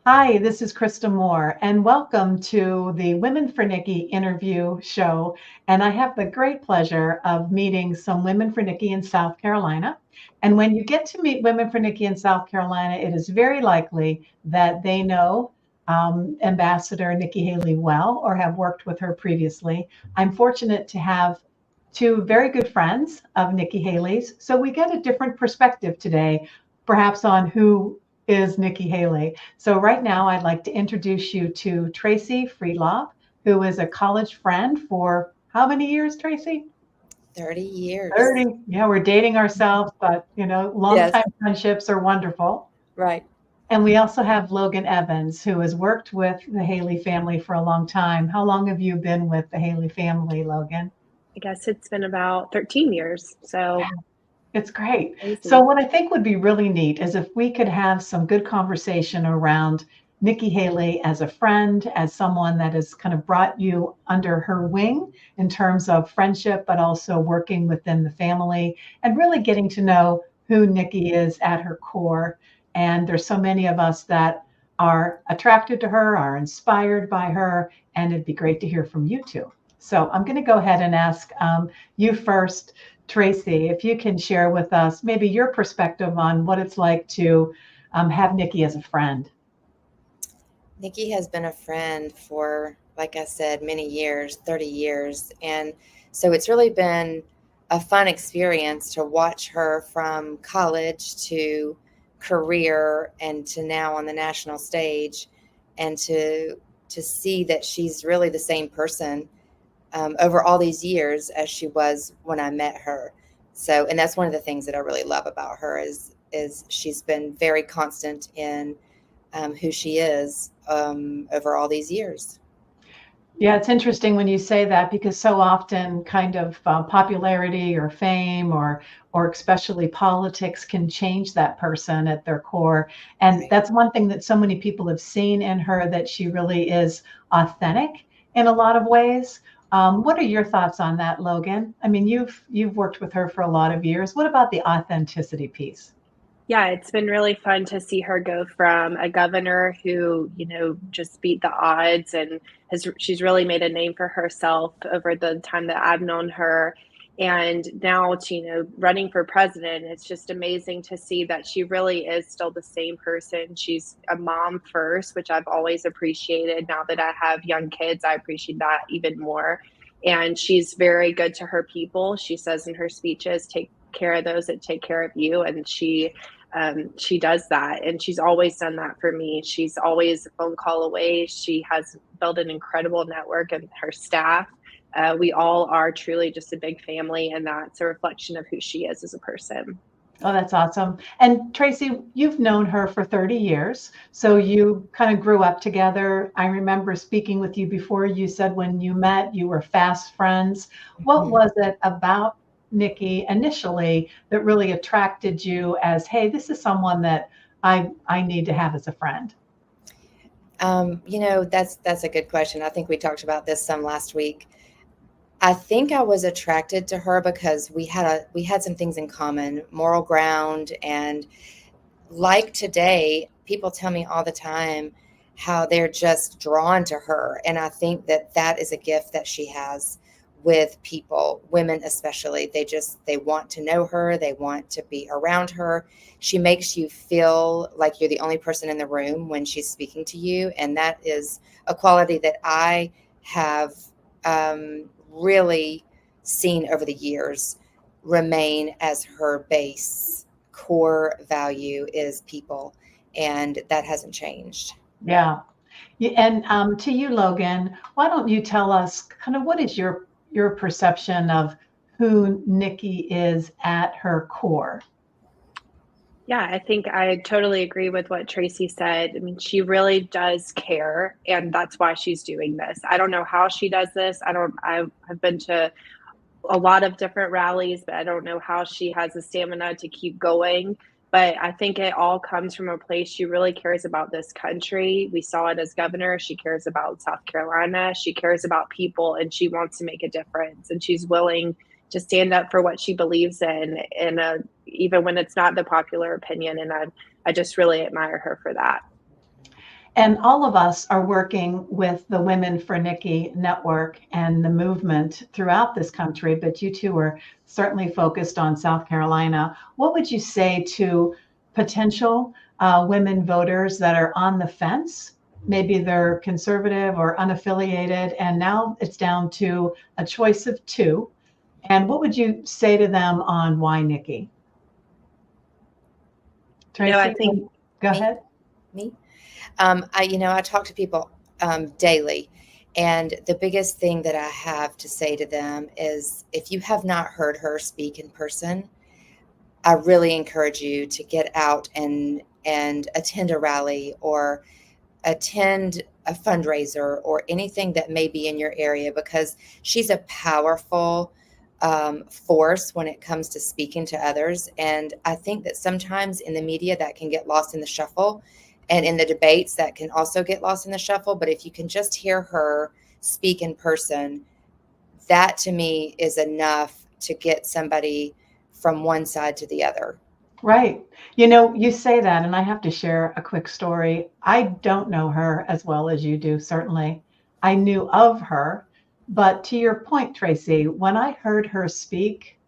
Hi, this is Krista Moore, and welcome to the Women for Nikki interview show. And I have the great pleasure of meeting some Women for Nikki in South Carolina. And when you get to meet Women for Nikki in South Carolina, it is very likely that they know Ambassador Nikki Haley well or have worked with her previously. I'm fortunate to have two very good friends of Nikki Haley's, so we get a different perspective today, perhaps on who is Nikki Haley. So right now, I'd like to introduce you to Tracy Freidlob, who is a college friend for how many years, Tracy? 30 years. 30. Yeah, we're dating ourselves, but Yes, longtime friendships are wonderful. right. And we also have Logan Evans, who has worked with the Haley family for a long time. How long have you been with the Haley family, Logan? I guess it's been about 13 years. So It's great. So, crazy. what I think would be really neat is if we could have some good conversation around Nikki Haley as a friend, as someone that has kind of brought you under her wing in terms of friendship, but also working within the family and really getting to know who Nikki is at her core. And there's so many of us that are attracted to her, are inspired by her, and it'd be great to hear from you too. So, I'm going to go ahead and ask you first. Tracy, if you can share with us maybe your perspective on what it's like to have Nikki as a friend. Nikki has been a friend for, like I said, many years, 30 years. And so it's really been a fun experience to watch her from college to career and to now on the national stage and to see that she's really the same person over all these years as she was when I met her. So, and that's one of the things that I really love about her is she's been very constant in who she is over all these years. Yeah, it's interesting when you say that because so often kind of popularity or fame or especially politics can change that person at their core. And Right. that's one thing that so many people have seen in her, that she really is authentic in a lot of ways. What are your thoughts on that, Logan? I mean, you've worked with her for a lot of years. What about the authenticity piece? Yeah, it's been really fun to see her go from a governor who, just beat the odds and she's really made a name for herself over the time that I've known her. And now to, running for president, it's just amazing to see that she really is still the same person. She's a mom first, which I've always appreciated. Now that I have young kids, I appreciate that even more. And she's very good to her people. She says in her speeches, take care of those that take care of you. And she does that, and she's always done that for me. She's always a phone call away. She has built an incredible network, and her staff, we all are truly just a big family, and that's a reflection of who she is as a person. Oh, that's awesome. And Tracy, you've known her for 30 years. So you kind of grew up together. I remember speaking with you before. You said when you met, you were fast friends. What Mhm. was it about Nikki initially that really attracted you as, hey, this is someone that I need to have as a friend? That's a good question. I think we talked about this some last week. I think I was attracted to her because we had some things in common, moral ground, and like today, people tell me all the time how they're just drawn to her, and I think that that is a gift that she has with people, women especially. They want to know her, they want to be around her. She makes you feel like you're the only person in the room when she's speaking to you, and that is a quality that I have really seen over the years remain as her base core value is people, and that hasn't changed. Yeah. And to you, Logan, why don't you tell us kind of what is your perception of who Nikki is at her core? Yeah, I think I totally agree with what Tracy said. I mean, she really does care, and that's why she's doing this. I don't know how she does this. I've been to a lot of different rallies, but I don't know how she has the stamina to keep going. But I think it all comes from a place she really cares about this country. We saw it as governor. She cares about South Carolina. She cares about people, and she wants to make a difference. And she's willing to stand up for what she believes in, and even when it's not the popular opinion. And I just really admire her for that. And all of us are working with the Women for Nikki network and the movement throughout this country, but you two are certainly focused on South Carolina. What would you say to potential women voters that are on the fence? Maybe they're conservative or unaffiliated, and now it's down to a choice of two. And what would you say to them on why Nikki? Tracy, I think go ahead. Me? I talk to people daily, and the biggest thing that I have to say to them is, if you have not heard her speak in person, I really encourage you to get out and attend a rally or attend a fundraiser or anything that may be in your area, because she's a powerful force when it comes to speaking to others. And I think that sometimes in the media that can get lost in the shuffle, and in the debates that can also get lost in the shuffle. But if you can just hear her speak in person, that to me is enough to get somebody from one side to the other. Right. You say that, and I have to share a quick story. I don't know her as well as you do, certainly. I knew of her. But to your point, Tracy, when I heard her speak,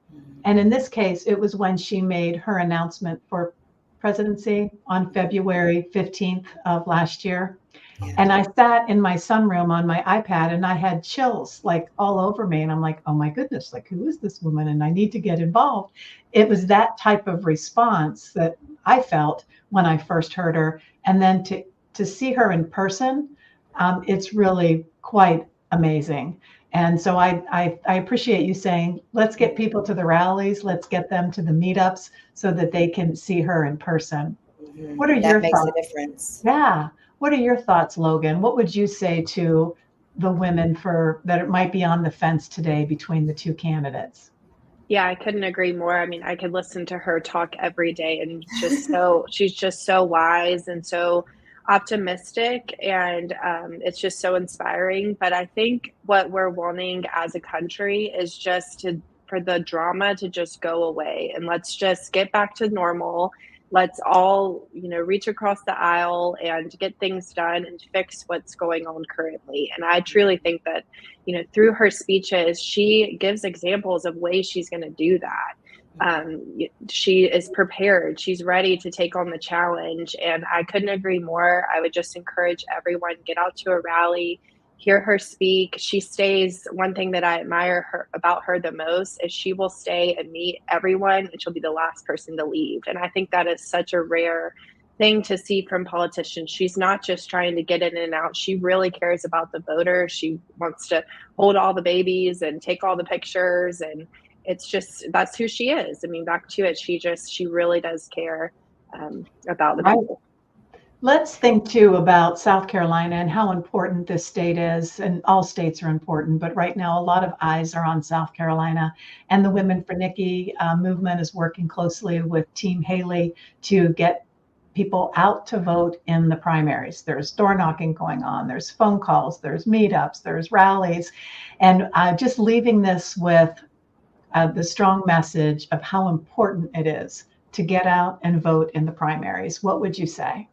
and in this case, it was when she made her announcement for presidency on February 15th of last year. Yeah. And I sat in my sunroom on my iPad and I had chills like all over me. And I'm like, oh my goodness, like who is this woman? And I need to get involved. It was that type of response that I felt when I first heard her. And then to see her in person, it's really quite amazing. And so I appreciate you saying, let's get people to the rallies, let's get them to the meetups so that they can see her in person. Mm-hmm. What are that your makes thoughts? a difference. Yeah. What are your thoughts, Logan? What would you say to the women that it might be on the fence today between the two candidates? Yeah, I couldn't agree more. I mean, I could listen to her talk every day, and she's just so wise and so optimistic, and it's just so inspiring. But I think what we're wanting as a country is just for the drama to just go away, and let's just get back to normal. Let's all, reach across the aisle and get things done and fix what's going on currently. And I truly think that, through her speeches, she gives examples of ways she's going to do that. She is prepared. She's ready to take on the challenge. And I couldn't agree more. I would just encourage everyone, get out to a rally, hear her speak. She stays. One thing that I admire about her the most is she will stay and meet everyone, and she'll be the last person to leave. And I think that is such a rare thing to see from politicians. She's not just trying to get in and out. She really cares about the voter. She wants to hold all the babies and take all the pictures. And it's just, that's who she is. I mean, back to it, she really does care about the people. Let's think too about South Carolina and how important this state is, and all states are important, but right now a lot of eyes are on South Carolina, and the Women for Nikki movement is working closely with Team Haley to get people out to vote in the primaries. There's door knocking going on, there's phone calls, there's meetups, there's rallies, and just leaving this with the strong message of how important it is to get out and vote in the primaries. What would you say?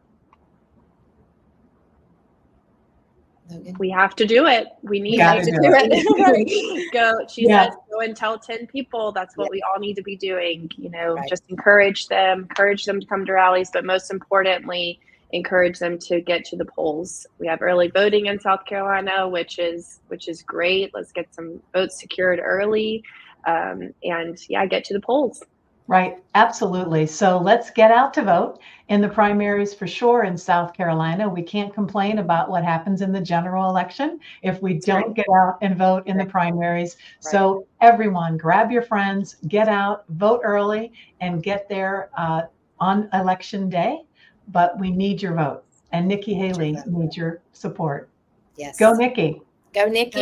Logan? We have to do it. We need Gotta to do it. Go. She Yeah. says, go and tell 10 people. That's what we all need to be doing. Right. Just encourage them to come to rallies, but most importantly, encourage them to get to the polls. We have early voting in South Carolina, which is great. Let's get some votes secured early, and get to the polls. Right, absolutely. So let's get out to vote in the primaries for sure in South Carolina. We can't complain about what happens in the general election if we don't get out and vote in the primaries. So everyone, grab your friends, get out, vote early, and get there on election day. But we need your vote. And Nikki Haley needs your support. Yes. Go, Nikki. Go, Nikki.